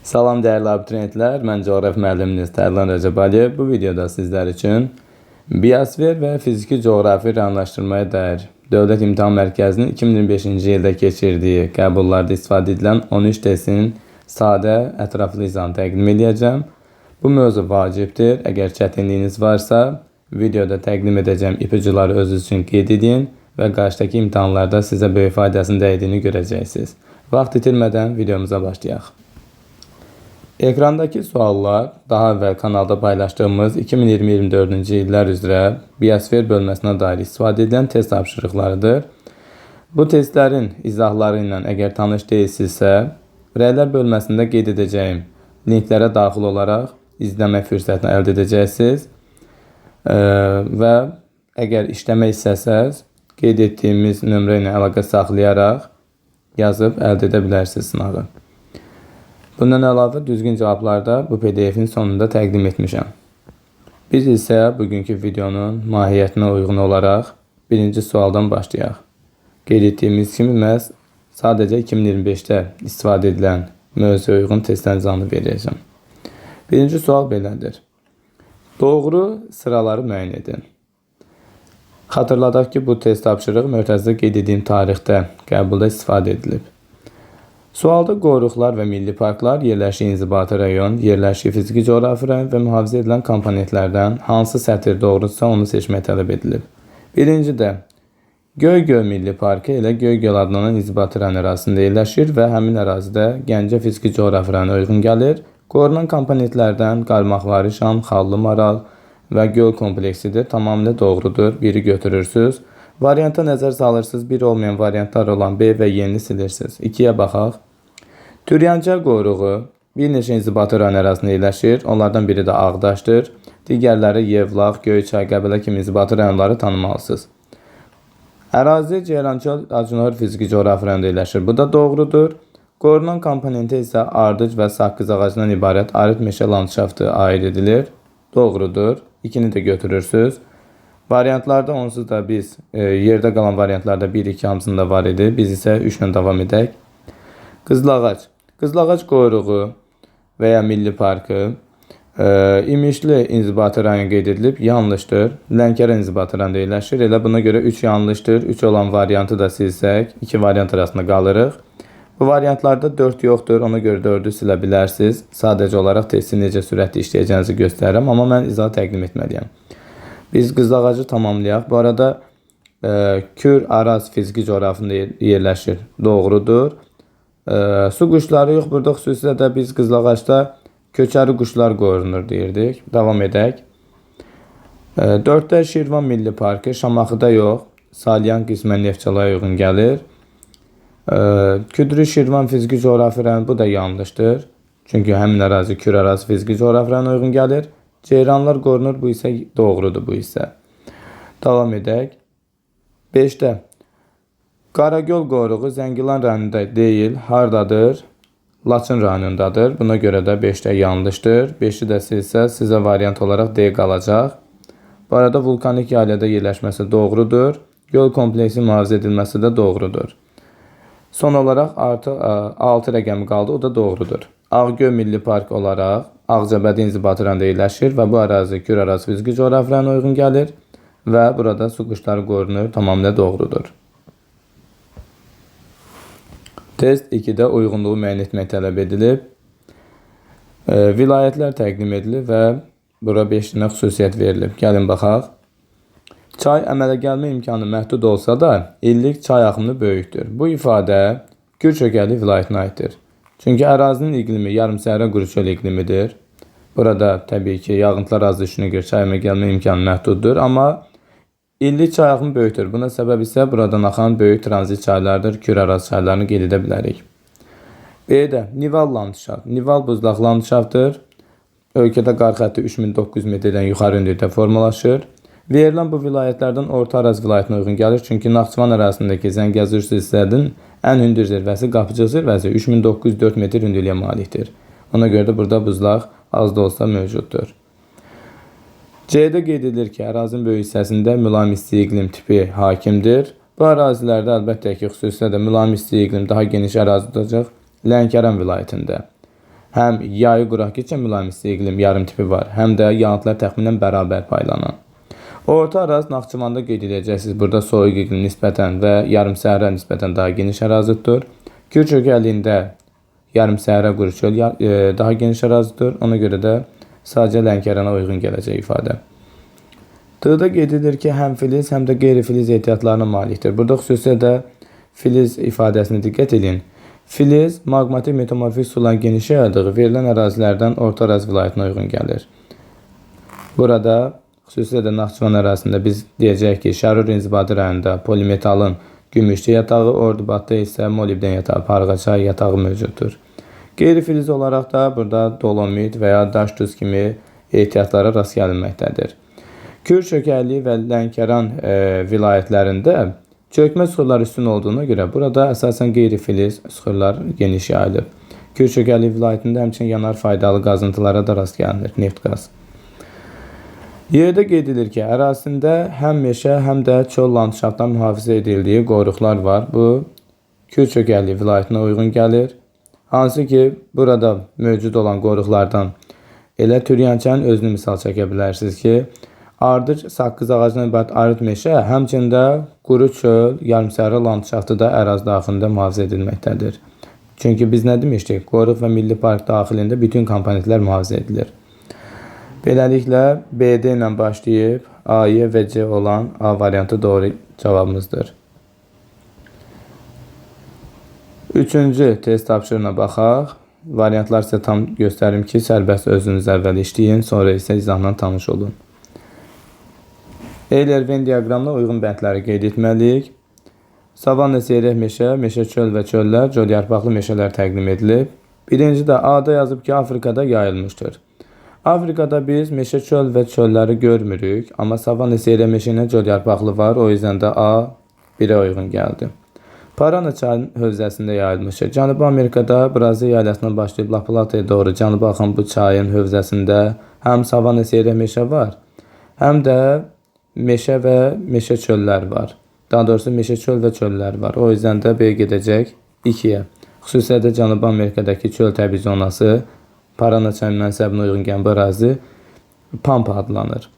Salam değerli abituriyentlər, mən coğrafi müəlliminiz Tərlan Rəcəbəliyev. Bu videoda sizlər üçün biosfer və fiziki coğrafi rəngləşdirməyə dair Dövlət İmtahan Mərkəzinin 2025-ci ildə keçirdiyi qəbullarda istifadə edilən 13 testin sadə, ətraflı izahını təqdim edəcəm. Bu mövzu vacibdir. Əgər çətinliyiniz varsa, videoda təqdim edəcəm ipucuları özünüz üçün qeyd edin və qarşıdakı imtahanlarda sizə böyük faydasının dəydiyini görəcəksiniz. Vaxt itirmədən videomuza başlayaq. Ekrandaki suallar daha əvvəl kanalda paylaşdığımız 2020-24-cü illər üzrə biosfer bölməsinə dair istifadə edilən test tapşırıqlarıdır. Bu testlərin izahları ilə əgər tanış deyilsinizsə, rəylər bölməsində qeyd edəcəyim linklərə daxil olaraq izləmə fürsətini əldə edəcəksiniz. Və əgər işləmək istəsəz, qeyd etdiyimiz nömrə ilə əlaqə saxlayaraq yazıb əldə edə bilərsiniz sınağı. Bundan əlavə düzgün cavablarda bu PDF-in sonunda təqdim etmişəm. Biz isə bugünkü videonun mahiyyətinə uyğun olaraq birinci sualdan başlayaq. Qeyd etdiyimiz kimi məhz sadəcə 2025-də istifadə edilən mövzuya uyğun testlərin izahını verəcəm. Birinci sual belədir. Doğru sıraları müəyyən edin. Xatırladaq ki, bu test tapşırığı mötərizədə qeyd etdiyim tarixdə qəbulda istifadə edilib. Sualda qoruqlar və milli parklar, yerləşik inzibati rayon, yerləşik fiziki coğrafi rayon və mühafizə edilən komponentlərdən hansı sətir doğrudursa onu seçmək tələb edilib. Birincidə, Göygöl Milli Parkı ilə Göygöl adlanan inzibati rayon ərazisində yerləşir və həmin ərazidə Gəncə fiziki coğrafi rayona uyğun gəlir. Qorunan komponentlərdən Qarmaqvari Şam, Xallı Maral və Göl kompleksidir. Tamamilə doğrudur. Biri götürürsünüz. Varianta nəzər salırsınız. Bir olmayan variantlar olan B və Y-ni silirsiniz. 2-yə baxaq. Türyancə qoruğu bir neçə inzibati rayon ərazisində yerləşir. Onlardan biri də Ağdaşdır. Digərləri Yevlax, Göyçay, Qəbələ kimi inzibati rayonları tanımalısınız. Ərazi Ceyrançöl Acınor fiziki coğrafi rayonunda yerləşir. Bu da doğrudur. Qorunan komponenti isə ardıc və saqqız ağacından ibarət arid meşə landşaftı aid edilir. Doğrudur. 2-ni də götürürsünüz. Variantlarda onsuz da biz yerdə qalan variantlarda 1-2 hamısında var idi. Biz isə 3 ilə davam edək. Qızılağac. Qızılağac qoruğu və ya milli parkı İmişli inzibati rayon qeyd edilib. Yanlışdır. Lənkəran inzibati rayonunda yerləşir. Elə buna görə 3 yanlışdır. 3 olan variantı da silsək, 2 variant arasında qalırıq. Bu variantlarda 4 yoxdur. Ona görə 4-ü silə bilərsiniz. Sadəcə olaraq testin necə sürətli işləyəcəyinizi göstərirəm. Amma mən izah təqdim etməliyəm. Biz Qızılağacı tamamlayaq. Bu arada Kür Araz fiziki coğrafında yerləşir. Doğrudur. Su quşları yox. Burada xüsusilə də biz Qızılağacda köçəri quşlar qorunur deyirdik. Davam edək. 4-də Şirvan Milli Parkı. Şamaxıda yox. Salyan qismən Neftçalaya uyğun gəlir. Küdrü Şirvan fiziki coğrafi rayon. Bu da yanlışdır. Çünki həmin ərazi Kür Araz fiziki coğrafi rayona uyğun gəlir. Ceyranlar qorunur, bu isə doğrudur bu isə. Davam edək. 5-də Qaragöl qoruğu Zəngilan rayonunda deyil, hardadır? Laçın rayonundadır. Buna görə də 5-də yanlışdır. 5-i də silsə sizə variant olaraq D qalacaq. Bu arada vulkanik yaylada yerləşməsi doğrudur. Göl kompleksi mühafizə edilməsi də doğrudur. Son olaraq artı 6 rəqəmi qaldı, o da doğrudur. Ağgöl Milli Park olaraq Ağcabədi inzibati rayonunda yerləşir və bu ərazi Kür Araz fiziki coğrafi rayona uyğun gəlir və burada su quşları qorunur, tamamilə doğrudur. Test 2-də uyğunluğu müəyyən etmək tələb edilib. Vilayətlər təqdim edilib və bura 5 dənə xüsusiyyət verilib. Gəlin baxaq. Çay əmələ gəlmə imkanı məhdud olsa da illik çay axını böyükdür. Bu ifadə Gürçökəli vilayətinə aiddir. Çünki ərazinin iqlimi yarımsəhra quru çöl iqlimidir. Burada təbii ki, yağıntılar az düşünə görə çay əmələ gəlmə imkanı məhduddur. Amma illik çay axını böyükdür. Buna səbəb isə buradan axan böyük tranzit çaylardır. Kür Araz çaylarını qeyd edə bilərik. B-də Nival landşaft. Nival buzlaq landşaftdır. Ölkədə qar xətti 3900 metrdən yuxarı hündürlükdə formalaşır. Verilən bu vilayətlərdən Orta Araz vilayətinə uyğun gəlir. Çünki Naxçıvan ərazisindəki Zəngəzur silsiləsinin ən hündür zirvəsi Qapıcıq zirvəsi 3904 metr hündürlüyə malikdir. Ona görə də burada buzlaq az da olsa mövcuddur. C-də qeyd edilir ki, ərazinin böyük hissəsində mülayim isti iqlim tipi hakimdir. Bu ərazilərdə əlbəttə ki, xüsusilə də mülayim isti iqlim daha geniş ərazi olacaq Lənkəran vilayətində. Həm yayı quraq keçən mülayim isti iqlim yarım tipi var, həm də yağıntılar təxminən bərabər paylanan. Orta Araz Naxçıvanda qeyd edəcəksiniz. Burada soyuq iqlim nisbətən və yarım səhra nisbətən daha geniş ərazidir. Kür çökəkliyində yarım səhra quru çöl daha geniş ərazidir. Ona görə də sadəcə Lənkərana uyğun gələcək ifadə. D-də qeyd edilir ki, həm filiz, həm də qeyri-filiz ehtiyatlarına malikdir. Burada xüsusilə də filiz ifadəsini diqqət edin. Filiz, maqmatik metamorfik suların geniş yayıldığı verilən ərazilərdən Orta Araz vilayətinə uyğun gəlir. Burada xüsusilə də Naxçıvan ərazisində biz deyəcəyik ki, Şərur inzibati rayonunda polimetalın gümüşçü yatağı, Ordubadda isə molibden yatağı, parğaçay yatağı mövcuddur. Qeyri-filiz olaraq da burada dolomit və ya daş duz kimi ehtiyatlara rast gəlinməkdədir. Kür çökəkliyi və Lənkəran vilayətlərində çökmə sıxırlar üstün olduğuna görə burada əsasən qeyri-filiz sıxırlar geniş yayılıb. Kür çökəkliyi vilayətində həmçinin yanar faydalı qazıntılara da rast gəlinir, neft qaz. Yerdə qeyd edilir ki, ərazisində həm meşə, həm də çöl landşaftdan mühafizə edildiyi qoruqlar var. Bu, Kür çökəkliyi vilayətinə uyğun gəlir. Hansı ki, burada mövcud olan qoruqlardan elə Türyankənin özünü misal çəkə bilərsiniz ki, ardıc, saqqız ağacından ibarət arıq meşə, həmçində quru çöl, yarımsəhra landşaftı da ərazi daxilində mühafizə edilməkdədir. Çünki biz nə demişdik? Qoruq və milli park daxilində bütün komponentlər mühafizə edilir. Beləliklə, BD ilə başlayıb A, Y və C olan A variantı doğru cavabımızdır. Üçüncü test tapşırığına baxaq. Variantlar sizə tam göstərim ki, sərbəst özünüz əvvəl işləyin, sonra isə izahla tanış olun. Eyler-Venn diaqramına uyğun bəndləri qeyd etməliyik. Savanna seyrək meşə, meşə çöl və çöllər, colyarpaqlı meşələr təqdim edilib. Birinci də A-da yazıb ki, Afrikada yayılmışdır. Afrikada biz meşə çöl və çölləri görmürük, amma savanna seyrək meşə ilə colyarpaqlı var, o yüzden də A 1-ə uyğun gəldi. Parana çayının hövzəsində yayılmışdır. Cənubi Amerikada Brazil yaylasından başlayıb La Plata'ya doğru cənuba axan bu çayın hövzəsində həm savanna seyrək meşə var, həm də meşə və meşə çöllər var. Daha doğrusu meşə çöl və çöllər var. O yüzden də B gedəcək 2-yə. Xüsusilə də Cənubi Amerikadakı çöl təbii zonası Parana çayının mənsəbinə uyğun gələn bu ərazi Pampa adlanır.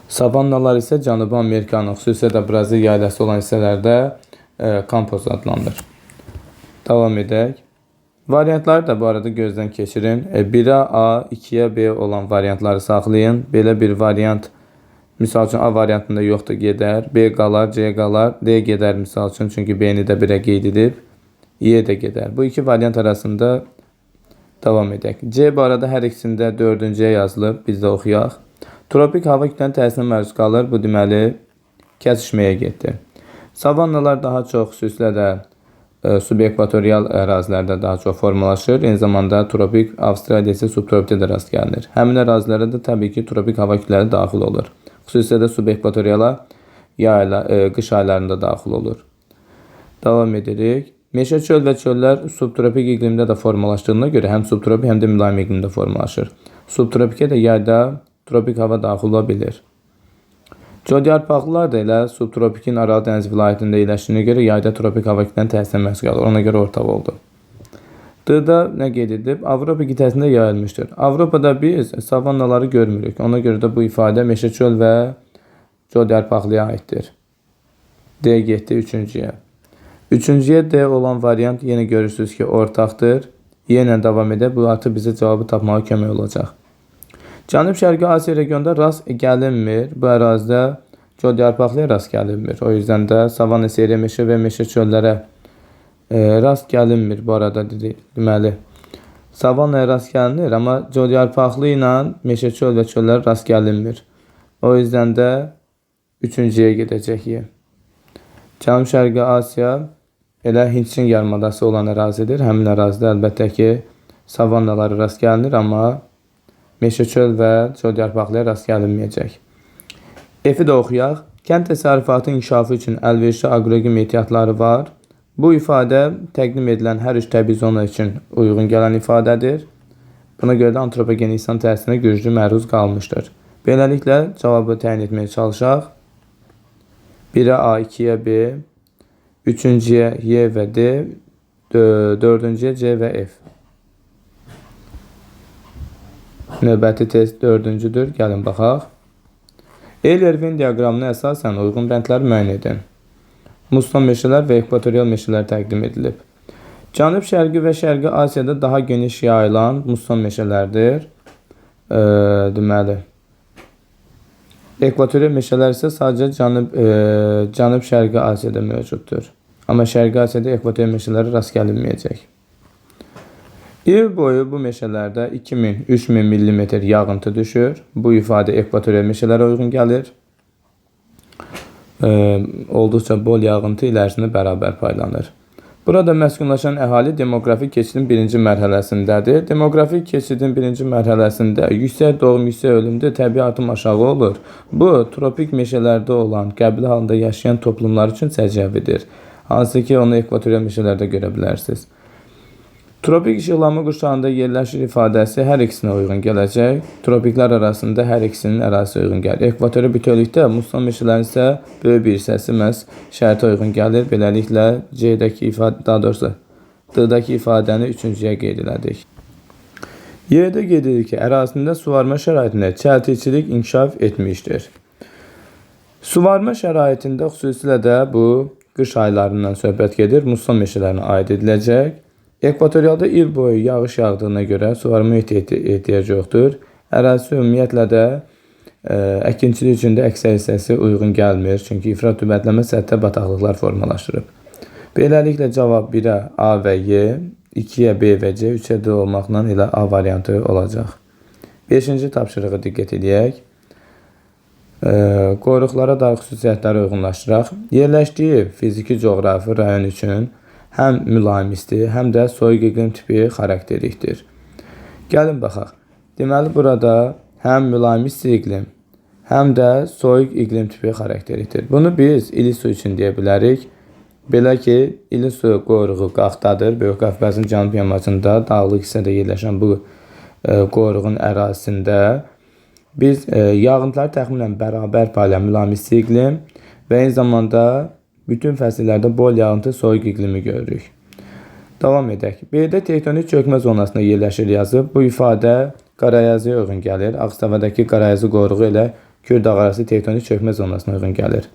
Savannalar isə Cənubi Amerikanın, xüsusilə də Brazil yaylası olan hissələrdə Campos adlanır. Davam edək. Variantları da bu arada gözdən keçirin. 1-ə A, 2-yə B olan variantları saxlayın. Belə bir variant misal üçün A variantında yoxdur, gedər. B qalar, C qalar, D gedər misal üçün. Çünki B-ni də 1-ə qeyd edib. Y də gedər. Bu iki variant arasında davam edək. C bu arada hər ikisində 4-cüyə yazılıb. Biz də oxuyaq. Tropik hava kütlənin təsirinə məruz qalır. Bu deməli kəsişməyə getdi. Savannalar daha çox xüsusilə də subekvatorial ərazilərdə daha çox formalaşır. Eyni zamanda tropik Avstraliya isə subtropikdə də rast gəlinir. Həmin ərazilərdə də təbii ki, tropik hava kütlələri daxil olur. Xüsusilə də subekvatoriala qış aylarında daxil olur. Davam edirik. Meşə çöl və çöllər subtropik iqlimdə də formalaşdığına görə həm subtropik, həm də mülayim iqlimdə formalaşır. Subtropikə də yayda tropik hava daxil ola bilir. Colyarpaqlılar da elə subtropikin Aral dəniz vilayətində yerləşdiyinə görə yayda tropik hava kütlənin təsirinə məruz qalır. Ona görə orta oldu. D-da nə qeyd edib? Avropa qitəsində yayılmışdır. Avropada biz savannaları görmürük. Ona görə də bu ifadə meşə çöl və colyarpaqlıya aiddir. D getdi 3-cüyə. 3-cüyə D olan variant yenə görürsünüz ki, ortaqdır. Yenə davam edək. Bu artıq bizə cavabı tapmağa kömək olacaq. Cənub-Şərqi Asiya regionunda rast gəlinmir. Bu ərazidə colyarpaqlıya rast gəlinmir. O yüzden də savanna seyrək meşə və meşə çöllərə rast gəlinmir bu arada deməli. Savannaya rast gəlinir, amma colyarpaqlı ilə meşə çöl və çöllərə rast gəlinmir. O yüzden də 3-cüyə gedəcək. Cənub-Şərqi Asiya elə Hindçin yarımadası olan ərazidir. Həmin ərazidə əlbəttə ki, savannalara rast gəlinir, amma meşə çöl və colyarpaqlıya rast gəlinməyəcək. F-i də oxuyaq. Kənd təsərrüfatı inkişafı üçün əlverişli aqroqim ehtiyatları var. Bu ifadə təqdim edilən hər üç təbii zona üçün uyğun gələn ifadədir. Buna görə də antropogen insan təsirinə güclü məruz qalmışdır. Beləliklə cavabı təyin etməyə çalışaq. 1-ə A, 2-yə B, 3-cüyə Y və D, 4-cüyə C və F. Növbəti test 4-cüdür. Gəlin baxaq. Eyler-Win diaqramına əsasən uyğun bəndləri müəyyən edin. Musson meşələr və ekvatorial meşələr təqdim edilib. Cənub şərqi və şərqi Asiyada daha geniş yayılan musson meşələrdir. Deməli, ekvatorial meşələr isə sadəcə Cənub şərqi Asiyada mövcuddur. Amma şərqi Asiyada ekvatorial meşələrə rast gəlinməyəcək. İl boyu bu meşələrdə 2000-3000 mm yağıntı düşür. Bu ifadə ekvatorial meşələrə uyğun gəlir. Olduqca bol yağıntı il ərzində bərabər paylanır. Burada məskunlaşan əhali demoqrafik keçidin birinci mərhələsindədir. Demoqrafik keçidin birinci mərhələsində yüksək doğum, yüksək ölümdə təbii artım aşağı olur. Bu, tropik meşələrdə olan qəbile halında yaşayan toplumlar üçün səciyyəvidir. Hansı ki, onu ekvatorial meşələrdə görə bilərsiniz. Tropik işıqlanma qurşağında yerləşir ifadəsi hər ikisinə uyğun gələcək. Tropiklər arasında hər ikisinin ərazisi uyğun gəlir. Ekvatora bütövlükdə musson meşələrin isə böyük bir hissəsi məhz şərtə uyğun gəlir. Beləliklə C-dəki ifadə, daha doğrusu D-dəki ifadəni üçüncüyə qeyd elədik. Y-də qeyd edilir ki, ərazisində suvarma şəraitində çəltikçilik inkişaf etmişdir. Suvarma şəraitində xüsusilə də bu qış aylarından söhbət gedir. Musson meşələrinə aid ediləcək. Ekvatorialda il boyu yağış yağdığına görə suvarma ehtiyacı yoxdur. Ərazisi ümumiyyətlə də əkinçilik üçün də əksər hissəsi uyğun gəlmir. Çünki ifrat rütubətləmə səthə bataqlıqlar formalaşdırıb. Beləliklə cavab 1-ə A və Y, 2-yə B və C, 3-ə D olmaqla elə A variantı olacaq. 5-ci tapşırığı diqqət edək. Qoruqlara dair xüsusiyyətləri uyğunlaşdıraq. Yerləşdiyi fiziki coğrafi rayon üçün həm mülayimlistir, həm də soyuq iqlim tipi xarakterlikdir. Gəlin baxaq. Deməli, burada həm mülayimlistir iqlim, həm də soyuq iqlim tipi xarakterlikdir. Bunu biz İlisu üçün deyə bilərik. Belə ki, İlisu qoruğu qaxdadır. Böyük Qafqazın cənub yamacında dağlıq hissədə yerləşən bu qoruğun ərazisində biz yağıntıları təxminən bərabər paylayan mülayimlistir iqlim və eyni zamanda bütün fəsillərdə bol yağıntı soyuq iqlimi görürük. Davam edək. B-də tektonik çökmə zonasında yerləşir yazıb. Bu ifadə Qarayazıya uyğun gəlir. Ağstavadakı Qarayazı qoruğu ilə Kürdağ arası tektonik çökmə zonasına uyğun gəlir.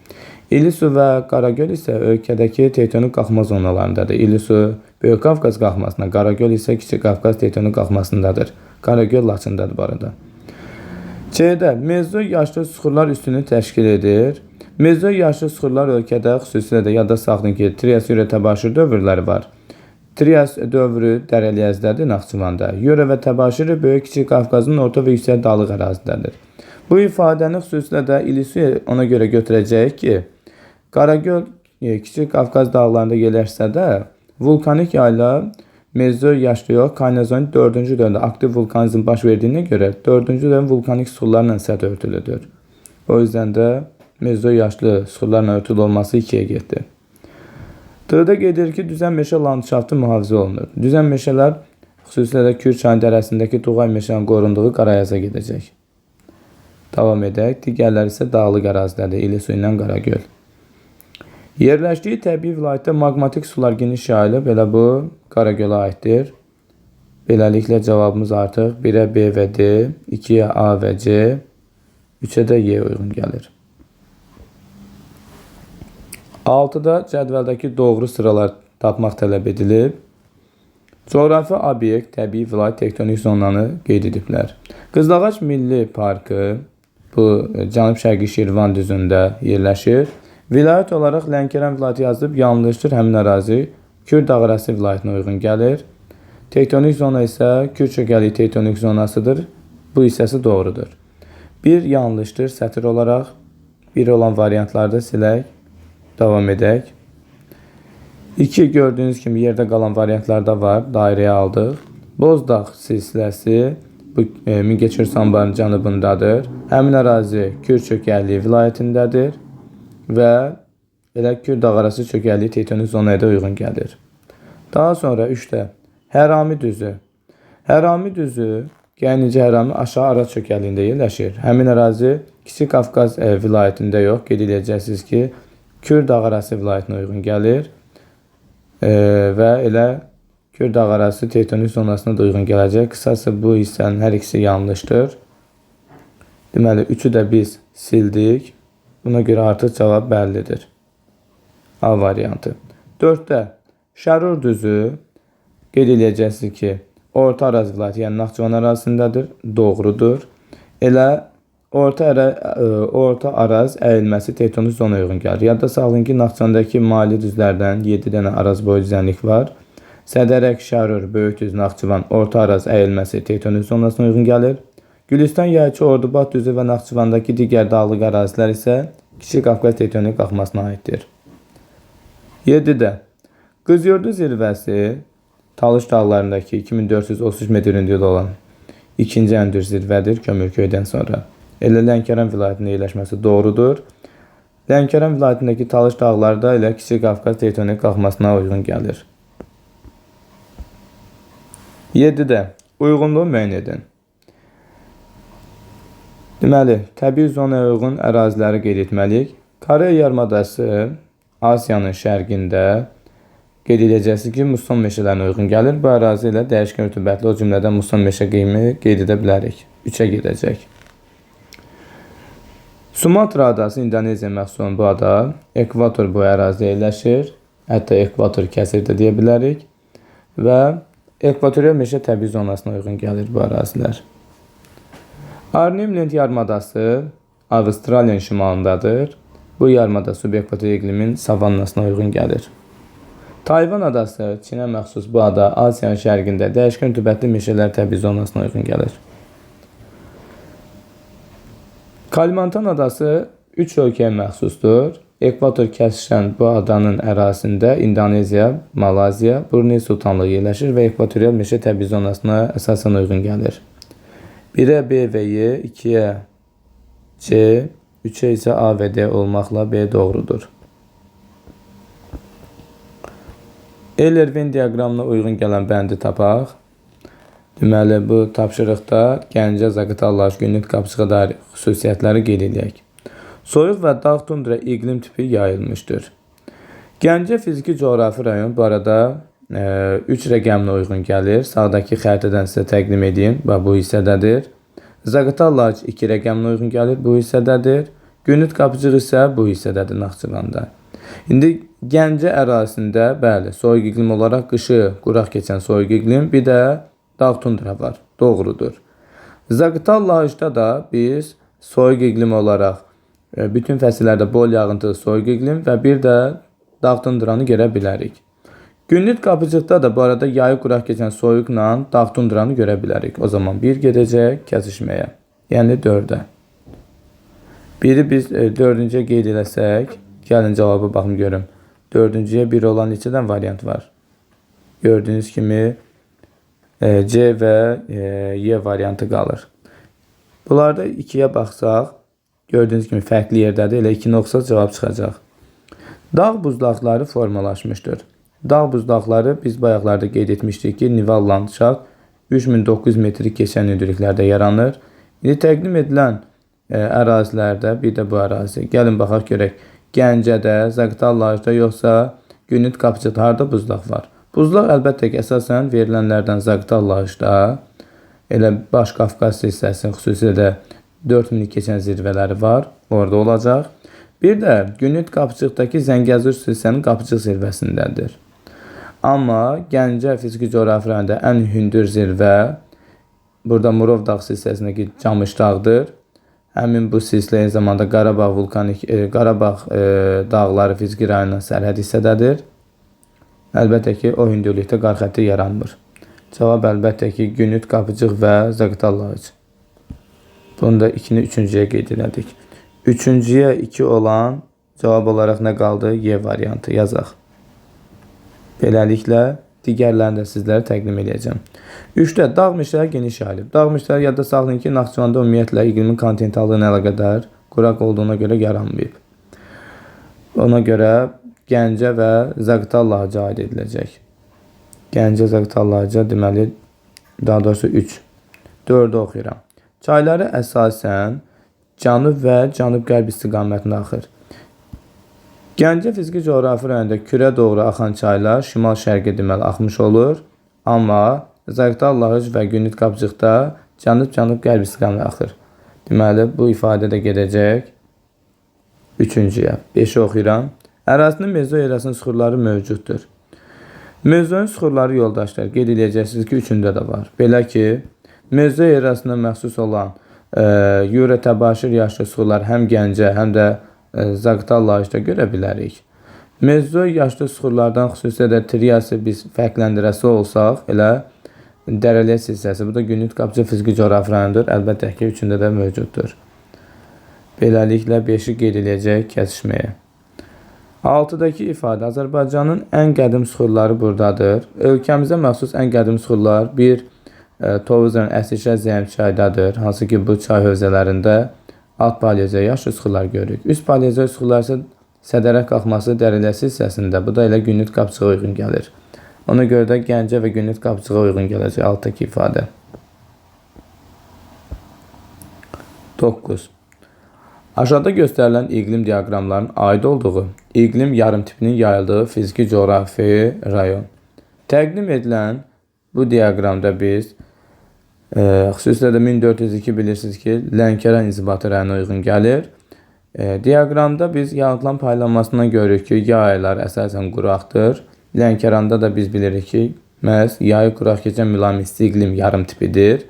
İlisu və Qaragöl isə ölkədəki tektonik qalxma zonalarındadır. İlisu Böyük Qafqaz qalxmasında, Qaragöl isə Kiçik Qafqaz tektonik qalxmasındadır. Qaragöl Laçındadır bu arada. C-də mezozoik yaşlı süxurlar üstünü təşkil edir. Mezozoik yaşlı süxurlar ölkədə xüsusilə də yadda saxlayın ki, Trias Yura Təbaşir dövrləri var. Trias dövrü Dərəliyəzdədir, Naxçıvanda. Yura və Təbaşir Böyük Kiçik Qafqazın orta və yüksək dağlıq ərazidədir. Bu ifadəni xüsusilə də İlisu ona görə götürəcək ki, Qaragöl Kiçik Qafqaz dağlarında yerləşsə də, vulkanik yayla Mezozoik yaşlı yox, Kaynezonik 4-cü dövrdə aktiv vulkanizm baş verdiyinə görə 4-cü dövrün vulkanik suxurlarla səth örtülüdür. O yüzden də Mezozoik yaşlı suxurlarla örtülü olması 2-yə getdi. D-də qeyd edilir ki, düzən meşə landşaftı mühafizə olunur. Düzən meşələr xüsusilə də Kür çayın dərəsindəki Tuğay meşənin qorunduğu Qarayaza gedəcək. Davam edək. Digərləri isə dağlıq ərazidədir. İlisu ilə Qaragöl. Yerləşdiyi təbii vilayətdə maqmatik sular geniş yayılıb. Elə bu Qaragölə aiddir. Beləliklə cavabımız artıq 1-ə B və D, 2-yə A və C, 3-ə də Y uyğun gəlir. 6-da cədvəldəki doğru sıralar tapmaq tələb edilib. Coğrafi obyekt, təbii vilayət, tektonik zonanı qeyd ediblər. Qızılağac Milli Parkı bu cənub-şərqi Şirvan düzündə yerləşir. Vilayət olaraq Lənkəran vilayəti yazılıb, yanlışdır, həmin ərazi Kürdağ arası vilayətinə uyğun gəlir. Tektonik zona isə Kür çökəli tektonik zonasıdır. Bu hissəsi doğrudur. 1 yanlışdır sətir olaraq. 1 olan variantlarda silək. Davam edək. 2 gördüyünüz kimi yerdə qalan variantlarda var. Dairəyə aldıq. Bozdağ silsiləsi bu Mingəçevir Sambarın cənubundadır. Həmin ərazi Kür çökəlliyi vilayətindədir və elə Kürdağ arası çökəlliyi tektonik zonaya da uyğun gəlir. Daha sonra 3-də Hərami düzü. Hərami düzü Gəncə Hərami aşağı Araz çökəlliyində yerləşir. Həmin ərazi Kiçik Qafqaz vilayətində yox. Qeyd edəcəksiniz ki, Kürdağ arası vilayətinə uyğun gəlir və elə Kür-dağ ərazisi tektonik zonasına da uyğun gələcək. Qısası bu hissənin hər ikisi yanlışdır. Deməli, 3-ü də biz sildik. Buna görə artıq cavab bəllidir. A variantı. 4-də Şərur düzü qeyd edəcəksiniz ki, Orta Araz vilayəti, yəni Naxçıvan ərazisindədir. Doğrudur. Elə Orta Araz əyilməsi tektonik zona uyğun gəlir. Yadda saxlayın ki, Naxçıvandakı mali düzlərdən 7 dənə Araz boyu düzənlik var. Sədərək, Şərur, Böyükdüz, Naxçıvan, Orta Araz əyilməsi tektonik zonasına uyğun gəlir. Gülüstan, Yayçı, Ordubad düzü və Naxçıvandakı digər dağlıq ərazilər isə Kiçik Qafqaz tektonik qalxmasına aiddir. 7-də Qızyordu zirvəsi Talış dağlarındakı 2433 metr hündürlüyü olan ikinci ən düz zirvədir Kömürköydən sonra. Elə Lənkəran vilayətində yerləşməsi doğrudur. Lənkəran vilayətindəki Talış dağları da elə Kiçik Qafqaz tektonik qalxmasına uyğun gəlir. 7-də uyğunluğu müəyyən edin. Deməli, təbii zonaya uyğun əraziləri qeyd etməliyik. Koreya yarımadası Asiyanın şərqində qeyd edəcəksiniz ki, musson meşələrinə uyğun gəlir. Bu ərazi ilə dəyişkən rütubətli, o cümlədən musson meşə qiymi qeyd edə bilərik. 3-ə gedəcək. Sumatra adası İndoneziya məxsus bu ada ekvator boyu ərazidə yerləşir. Hətta ekvator kəsir də deyə bilərik. Və ekvatorial meşə təbii zonasına uyğun gəlir bu ərazilər. Arnhem Land yarımadası Avustraliyanın şimalındadır. Bu yarımada subekvator iqlimin savannasına uyğun gəlir. Tayvan adası Çinə məxsus bu ada Asiyanın şərqində dəyişkən rütubətli meşələr təbii zonasına uyğun gəlir. Kalimantan adası 3 ölkəyə məxsusdur. Ekvator kəsişən bu adanın ərazisində Indoneziya, Malayziya, Brunei Sultanlığı yerləşir və ekvatorial meşə təbii zonasına əsasən uyğun gəlir. 1-ə B və Y, 2-yə C, 3-ə isə A və D olmaqla B doğrudur. Euler-Venn diaqramına uyğun gələn bəndi tapaq. Deməli, bu tapşırıqda Gəncə, Zaqatala, Günnüt qapçığa dair xüsusiyyətləri qeyd edək. Soyuq və dağ tundra iqlim tipi yayılmışdır. Gəncə fiziki coğrafi rayon bu arada 3 rəqəminə uyğun gəlir. Sağdakı xəritədən sizə təqdim edeyim. Bu hissədədir. Zaqatala 2 rəqəminə uyğun gəlir. Bu hissədədir. Günnüt qapıcıq isə bu hissədədir Naxçıvanda. İndi Gəncə ərazisində bəli, soyuq iqlim olaraq qışı quraq keçən soyuq iqlim, bir də dağ tundra var. Doğrudur. Zaqatala da biz soyuq iqlim olaraq bütün fəsillərdə bol yağıntılı soyuq iqlim və bir də dağ tundranı görə bilərik. Günnüt qapıcıqda da bu arada yayı quraq keçən soyuqla dağ tundranı görə bilərik. O zaman 1 gedəcək kəsişməyə. Yəni 4-ə. 1-i biz 4-cüyə qeyd eləsək, gəlin cavabı baxım görüm. 4-cüyə 1 olan neçədən variant var? Gördüyünüz kimi C və Y variantı qalır. Bunlarda 2-yə baxsaq, gördüyünüz kimi fərqli yerdədir. Elə 2-nə oxsaz cavab çıxacaq. Dağ buzlaqları formalaşmışdır. Dağ buzlaqları biz bayaqlarda qeyd etmişdik ki, nival landşaft 3900 metri keçən hündürlüklərdə yaranır. İndi təqdim edilən ərazilərdə bir də bu ərazi. Gəlin baxaq görək. Gəncədə, Zaqatala yoxsa Günnüt qapıcıqda harda buzlaq var? Buzlaq əlbəttə ki, əsasən verilənlərdən Zaqatala elə Baş Qafqaz hissəsinin xüsusilə də 4000 keçən zirvələri var. Orada olacaq. Bir də Günnüt qapıcıqdakı Zəngəzur hissənin qapıcıq zirvəsindədir. Amma Gəncə fiziki coğrafi rayonunda ən hündür zirvə burada Murov dağ silsiləsindəki Camış dağdır. Həmin bu silsilə eyni zamanda Qarabağ dağları fiziki rayonunun sərhəd hissədədir. Əlbəttə ki, o hündürlükdə qar xətti yaranmır. Cavab əlbəttə ki, Günnüt qapıcıq və Zaqatala. Bunu da 2-ni 3-cüyə qeyd elədik. 3-cüyə 2 olan cavab olaraq nə qaldı? Y variantı yazaq. Beləliklə, digərlərini də sizlərə təqdim edəcəm. 3-də dağ meşələri geniş yayılıb. Dağ meşələri yadda saxlayın ki, Naxçıvanda ümumiyyətlə iqlimin kontinentallığına əlaqədar quraq olduğuna görə yaranmayıb. Ona görə Gəncə və Zaqatala aid ediləcək. Gəncə, Zaqatala deməli, daha doğrusu 3. 4-ü oxuyuram. Çayları əsasən cənub və cənub-qərb istiqamətində axır. Gəncə fiziki coğrafi rayonunda kürə doğru axan çaylar şimal-şərqə deməli axmış olur. Amma Zaqatala Lahic və Günit Qabcıqda cənub-cənub qərb istiqamətə axır. Deməli, bu ifadə də gedəcək 3-cüyə. 5-i oxuyuram. Ərazinin mezzo erasının süxurları mövcuddur. Mezzoyun süxurları yoldaşlar, qeyd edəcəksiniz ki, 3-ündə də var. Belə ki, mezzo erasına məxsus olan Yura təbaşir yaşlı süxurlar həm Gəncə, həm də Zaqatala Lahicdə görə bilərik. Mezzo yaşlı süxurlardan xüsusilə də Triası biz fərqləndirəsi olsaq, elə Dərəliyə silsiləsi, bu da Günit Qabcıq fiziki coğrafi rayondur. Əlbəttə ki, 3-ündə də mövcuddur. Beləliklə 5-i qeyd edəcək kəsişməyə. 6-dakı ifadə Azərbaycanın ən qədim süxurları buradadır. Ölkəmizə məxsus ən qədim süxurlar bir Tovuzun Əsirşə Zəmçaydadır. Hansı ki, bu çay hövzələrində alt paleozoy yaşlı süxurlar görürük. Üst paleozoy süxurlar isə Sədərək qalxması Dərəliyə silsiləsində. Bu da elə Günit Qabcığa uyğun gəlir. Ona görə də Gəncə və Günit Qabcığa uyğun gələcək alttaki ifadə. 9. Aşağıda göstərilən iqlim diaqramlarının aid olduğu iqlim yarımtipinin yayıldığı fiziki coğrafi rayon. Təqdim edilən bu diaqramda biz xüsusilə də 1402 bilirsiniz ki, Lənkəran inzibati rayonuna uyğun gəlir. Diaqramda biz yağıntıların paylanmasından görürük ki, yay ayları əsasən quraqdır. Lənkəranda da biz bilirik ki, məhz yayı quraq keçən mülayim isti iqlim yarımtipidir.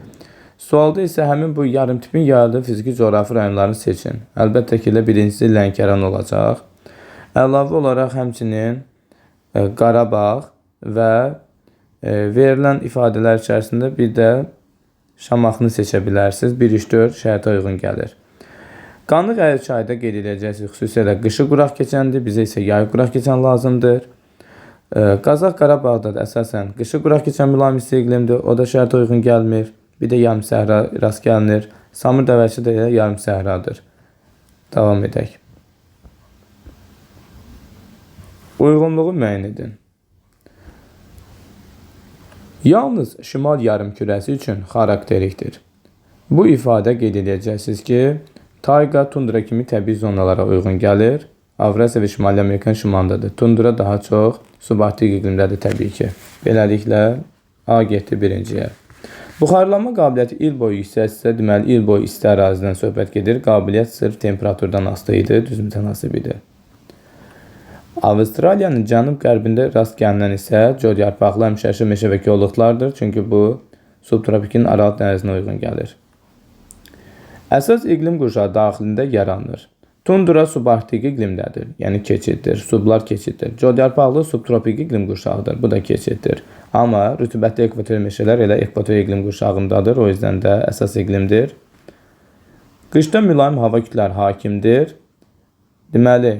Sualda isə həmin bu yarımtipin yayıldığı fiziki coğrafi rayonlarını seçin. Əlbəttə ki, birincisi Lənkəran olacaq. Əlavə olaraq həmçinin Qarabağ və verilən ifadələr içərisində bir də Şamaxını seçə bilərsiniz. 1-3-4 şərtə uyğun gəlir. Qanlıq Əyir çayda qeyd edəcəksiniz. Xüsusilə qışı quraq keçəndir, bizə isə yay quraq keçən lazımdır. Qazax Qarabağda da əsasən qışı quraq keçən mülayim isti iqlimdir. O da şərtə uyğun gəlmir. Bir də yarım səhra rast gəlinir. Samur Dəvəçi də yarım səhradır. Davam edək. Uyğunluğu müəyyən edin. Yalnız şimal yarımkürəsi üçün xarakterikdir. Bu ifadə qeyd edəcəksiniz ki, tayqa, tundra kimi təbii zonalara uyğun gəlir. Avrasiya və Şimali Amerikanın şimalındadır. Tundra daha çox subarktik iqlimdədir təbii ki. Beləliklə A getdi birinciyə. Buxarlanma qabiliyyəti il boyu yüksəksə, deməli il boyu isti ərazidən söhbət gedir. Qabiliyyət sırf temperaturdan asılı idi, düz mütənasib idi. Avstraliyanın cənub-qərbində rast gəlinən isə codyarpaqlı həmişəşi meşə və kolluqlardır. Çünki bu subtropikin Aral dənizinə uyğun gəlir. Əsas iqlim qurşağı daxilində yaranır. Tundra subarktik iqlimdədir, yəni keçiddir, sublar keçiddir. Codyarpaqlı subtropik iqlim qurşağıdır, bu da keçiddir. Amma rütubətli ekvator meşələr elə ekvator iqlim qurşağındadır, o yüzden də əsas iqlimdir. Qışda mülayim hava kütlələri hakimdir. Deməli,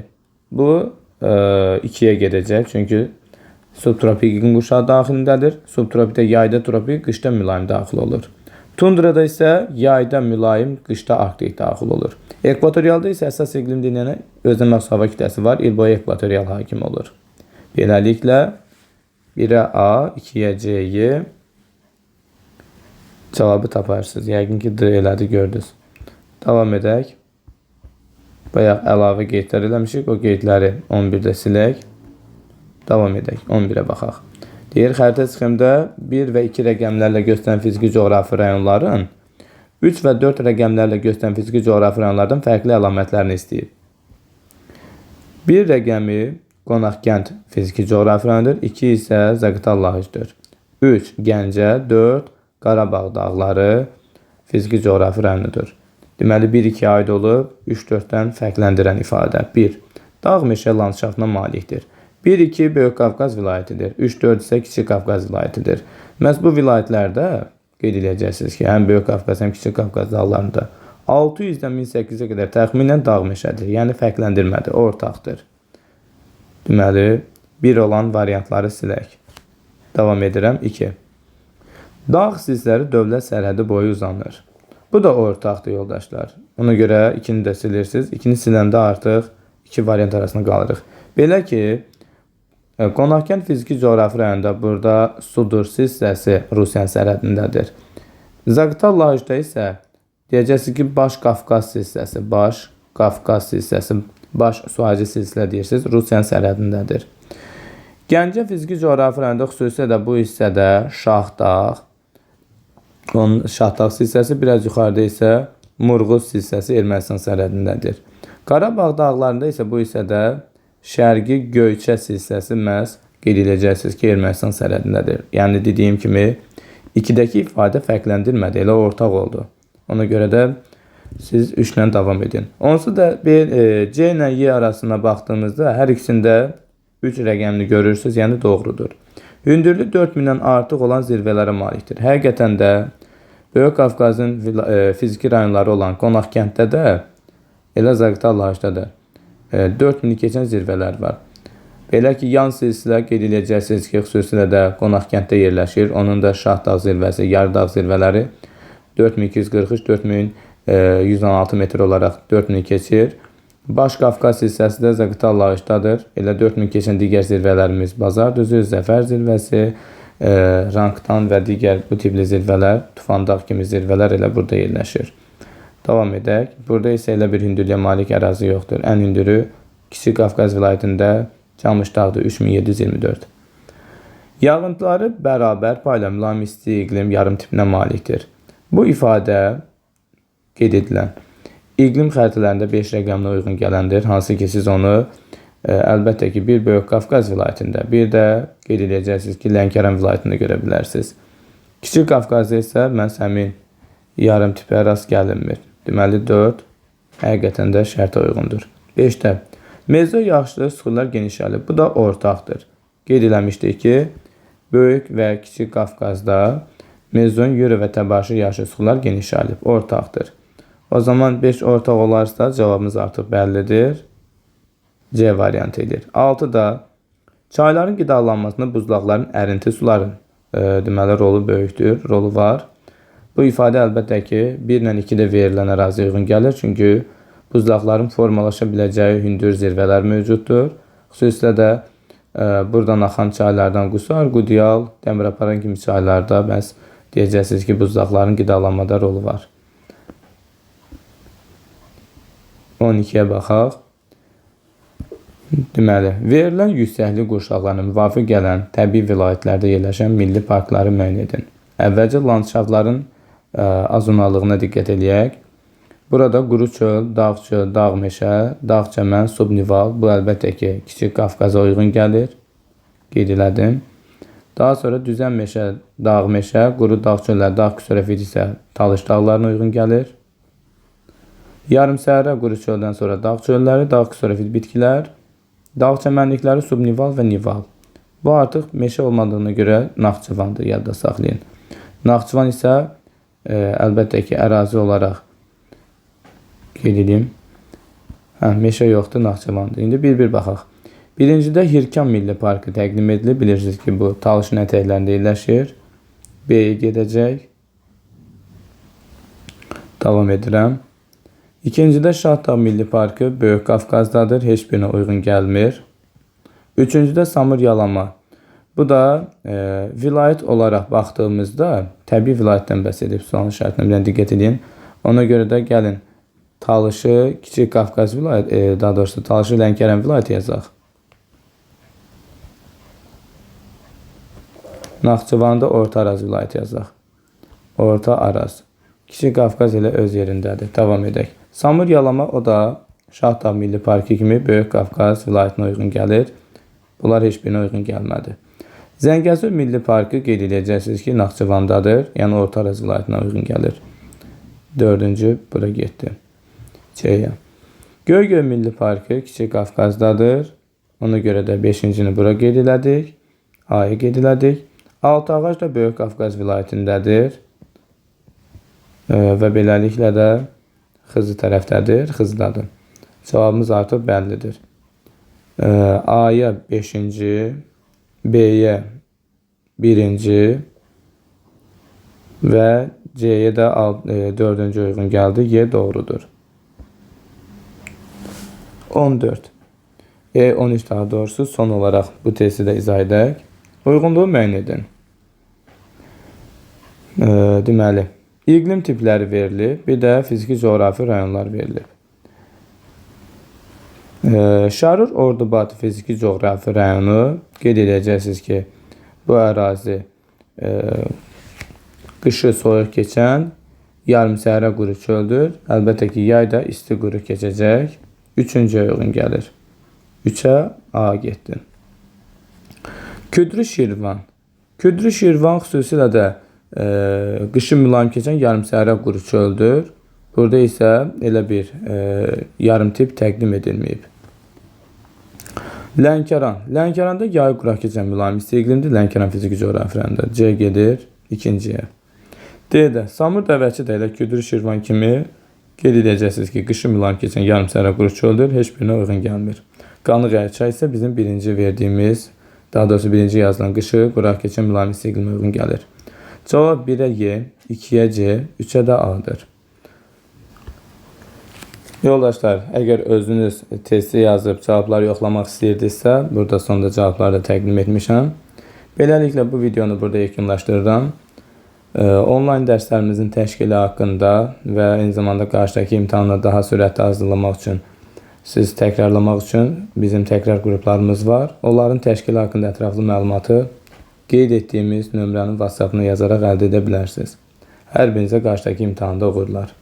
bu 2-yə gedəcək, çünki subtropik iqlim qurşağı daxilindədir. Subtropikdə yayda tropik, qışda mülayim daxil olur. Tundrada isə yayda mülayim, qışda arktik daxil olur. Ekvatorialda isə əsas iqlim deyilənə özünə məxsus hava kütləsi var, il boyu ekvatorial hakim olur. Beləliklə 1-ə A, 2-yə C-yi cavabı taparsınız. Yəqin ki, D elədi, gördünüz. Davam edək. Bayaq əlavə qeydlər eləmişik, o qeydləri 11-də silək. Davam edək, 11-ə baxaq. Deyir, xəritə sxemdə 1 və 2 rəqəmlərlə göstərən fiziki coğrafi rayonların 3 və 4 rəqəmlərlə göstərən fiziki coğrafi rayonlardan fərqli əlamətlərini istəyir. 1 rəqəmi Qonaqkənd fiziki coğrafi rayonudur, 2 isə Zaqatala Lahicdir. 3 Gəncə, 4 Qarabağ dağları fiziki coğrafi rayonudur. Deməli 1-2 aid olub, 3-4-dən fərqləndirən ifadə. 1. Dağ meşə landşaftına malikdir. 1-2 Böyük Qafqaz vilayətidir. 3-4 isə Kiçik Qafqaz vilayətidir. Məhz bu vilayətlərdə qeyd edəcəksiniz ki, həm Böyük Qafqaz, həm Kiçik Qafqaz dağlarında 600-dən 1800-ə qədər təxminən dağ meşədir. Yəni fərqləndirmədir, ortaqdır. Deməli, 1 olan variantları silək. Davam edirəm, 2. Dağ silsiləri dövlət sərhədi boyu uzanır. Bu da ortaqdır, yoldaşlar. Ona görə 2-ni də silirsiniz. 2-ni siləndə artıq 2 variant arasında qalırıq. Belə ki, Qonaqkənd fiziki coğrafi rayonunda burada Sudur silsiləsi Rusiyanın sərhədindədir. Zaqatala Lahicdə isə deyəcəksiniz ki, Baş Qafqaz silsiləsi, Baş Qafqaz silsiləsi, Baş Suacı silsilə deyirsiniz, Rusiyanın sərhədindədir. Gəncə fiziki coğrafi rayonunda xüsusilə də bu hissədə Şahdağ, onun Şahdağ silsəsi, biraz yuxarıda isə Murğuz silsəsi Ermənistan sərhədindədir. Qarabağ dağlarında isə bu hissədə Şərqi Göyçə silsəsi məhz qeyd edəcəksiniz ki, Ermənistan sərhədindədir. Yəni dediyim kimi 2-dəki ifadə fərqləndirmədi, elə ortaq oldu. Ona görə də siz 3 ilə davam edin. Onsuz da C ilə Y arasına baxdığımızda hər ikisində 3 rəqəmini görürsünüz, yəni doğrudur. Hündürlüyü 4000-dən artıq olan zirvələrə malikdir. Həqiqətən də Böyük Qafqazın fiziki rayonları olan Qonaq kənddə də, elə Zaqatalahda da 4000-i keçən zirvələr var. Belə ki, yan silsilə qeyd edəcəksiniz ki, xüsusilə də Qonaq kənddə yerləşir. Onun da Şahdağ zirvəsi, Yarıdağ zirvələri 4243, 4116 metr olaraq 4000-i keçir. Baş Qafqaz hissəsi də Zaqatalahdadır. Elə 4000 keçən digər zirvələrimiz Bazar düzü, Zəfər zirvəsi, Rangtan və digər bu tipli zirvələr, Tufandağ kimi zirvələr elə burada yerləşir. Davam edək. Burada isə elə bir hündürlüyə malik ərazi yoxdur. Ən hündürü Kiçik Qafqaz vilayətində Camışdağdır, 3724. Yağıntıları bərabər payla mülayim isti iqlim yarım tipinə malikdir. Bu ifadə qeyd edilən iqlim xəritələrində 5 rəqəminə uyğun gələndir. Hansı ki, siz onu əlbəttə ki, bir Böyük Qafqaz vilayətində, bir də qeyd edəcəksiniz ki, Lənkəran vilayətində görə bilərsiniz. Kiçik Qafqazda isə məhz həmin yarım tipə rast gəlinmir. Deməli 4 həqiqətən də şərtə uyğundur. 5-də mezzo yağışlı suxurlar genişlənib. Bu da ortaqdır. Qeyd eləmişdik ki, Böyük və Kiçik Qafqazda mezzon, yürü və təbaşir yağışlı suxurlar genişlənib. Ortaqdır. O zaman 5 ortaq olarsa cavabımız artıq bəllidir. C variantı edir. 6-da çayların qidalanmasında buzlaqların ərinti suların deməli rolu böyükdür, rolu var. Bu ifadə əlbəttə ki, 1 ilə 2-də verilən əraziyə uyğun gəlir. Çünki buzlaqların formalaşa biləcəyi hündür zirvələr mövcuddur. Xüsusilə də buradan axan çaylardan Qusar, Qudiyal, Dəmiraparan kimi çaylarda məhz deyəcəksiniz ki, buzlaqların qidalanmada rolu var. 12-yə baxaq. Deməli, verilən yüksəklik qurşaqlarına müvafiq gələn təbii vilayətlərdə yerləşən milli parkları müəyyən edin. Əvvəlcə landşaftların azonallığına diqqət edək. Burada quru çöl, dağ çöl, dağ meşə, dağ çəmən, subnival, bu əlbəttə ki, Kiçik Qafqaza uyğun gəlir. Qeyd elədim. Daha sonra düzən meşə, dağ meşə, quru dağ çöllər, dağ küsürəfid isə Talış dağlarına uyğun gəlir. Yarım səhərə quru çöldən sonra dağ çölləri, dağ küsürəfid bitkilər, dağ çəmənlikləri, subnival və nival. Bu artıq meşə olmadığına görə Naxçıvandır, yadda saxlayın. Naxçıvan isə əlbəttə ki, ərazi olaraq qeyd edeyim. Meşə yoxdur, Naxçıvandır. İndi bir-bir baxaq. Birincidə Hirkan Milli Parkı təqdim edilir. Bilirsiniz ki, bu Talışın ətəklərində yerləşir. B-yə gedəcək. Davam edirəm. İkincidə Şahdağ Milli Parkı Böyük Qafqazdadır. Heç birinə uyğun gəlmir. Üçüncüdə Samur Yalama. Bu da vilayət olaraq baxdığımızda təbii vilayətdən bəhs edib. Sualın şərtinə bilən diqqət edin. Ona görə də gəlin Talışı Kiçik Qafqaz vilayəti, daha doğrusu Talışı Lənkəran vilayəti yazaq. Naxçıvanda Orta Araz vilayəti yazaq. Orta Araz. Kiçik Qafqaz elə öz yerindədir. Davam edək. Samur Yalama o da Şahdağ Milli Parkı kimi Böyük Qafqaz vilayətinə uyğun gəlir. Bunlar heç birinə uyğun gəlmədi. Zəngəzur Milli Parkı qeyd edəcəksiniz ki, Naxçıvandadır. Yəni Orta Araz vilayətinə uyğun gəlir. Dördüncü bura getdi. C-yə. Göygöl Milli Parkı Kiçik Qafqazdadır. Ona görə də 5-cini bura qeyd elədik. A-yı qeyd elədik. Altıağac da Böyük Qafqaz vilayətindədir. Və beləliklə də Xızı tərəfdədir, Xızdadır. Cavabımız artıq bəllidir. A-ya 5-ci, B-yə 1-ci və C-yə də 4-cü uyğun gəldi. Y doğrudur. 14. 13 daha doğrusu son olaraq bu testi də izah edək. Uyğunluğu müəyyən edin. Deməli, iqlim tipləri verilib, bir də fiziki coğrafi rayonlar verilib. Şarur Ordubadi fiziki coğrafi rayonu. Qeyd edəcəksiniz ki, bu ərazi qışı soyuq keçən yarımsəhərə quru çöldür. Əlbəttə ki, yayda isti quru keçəcək. Üçüncüyə uyğun gəlir. 3-ə A getdi. Küdrü Şirvan. Küdrü Şirvan xüsusilə də qışı mülayim keçən yarımsəhərə quru çöldür. Burada isə elə bir yarım tip təqdim edilməyib. Lənkəran. Lənkəranda yayı quraq keçən mülayim isti iqlimdir. Lənkəran fiziki coğrafi rayonunda. C gedir ikinciyə. D-də Samur Dəvəçi də elə Küdrü Şirvan kimi qeyd edəcəksiniz ki, qışı mülayim keçən yarımsəhərə quru çöldür. Heç birinə uyğun gəlmir. Qanlıqaya isə bizim birinci verdiyimiz, daha doğrusu birinci yazılan qışı quraq keçən mülayim isti iqlimə uyğun gəlir. Cavab 1-ə Y, 2-yə C, 3-ə də A-dır. Yoldaşlar, əgər özünüz testi yazıb cavabları yoxlamaq istəyirdinizsə, burada sonda cavabları da təqdim etmişəm. Beləliklə bu videonu burada yekunlaşdırıram. Onlayn dərslərimizin təşkili haqqında və eyni zamanda qarşıdakı imtahanla daha sürətli hazırlamaq üçün, siz təkrarlamaq üçün bizim təkrar qruplarımız var. Onların təşkili haqqında ətraflı məlumatı qeyd etdiyimiz nömrənin WhatsApp-ına yazaraq əldə edə bilərsiniz. Hər birinizə qarşıdakı imtahanda uğurlar.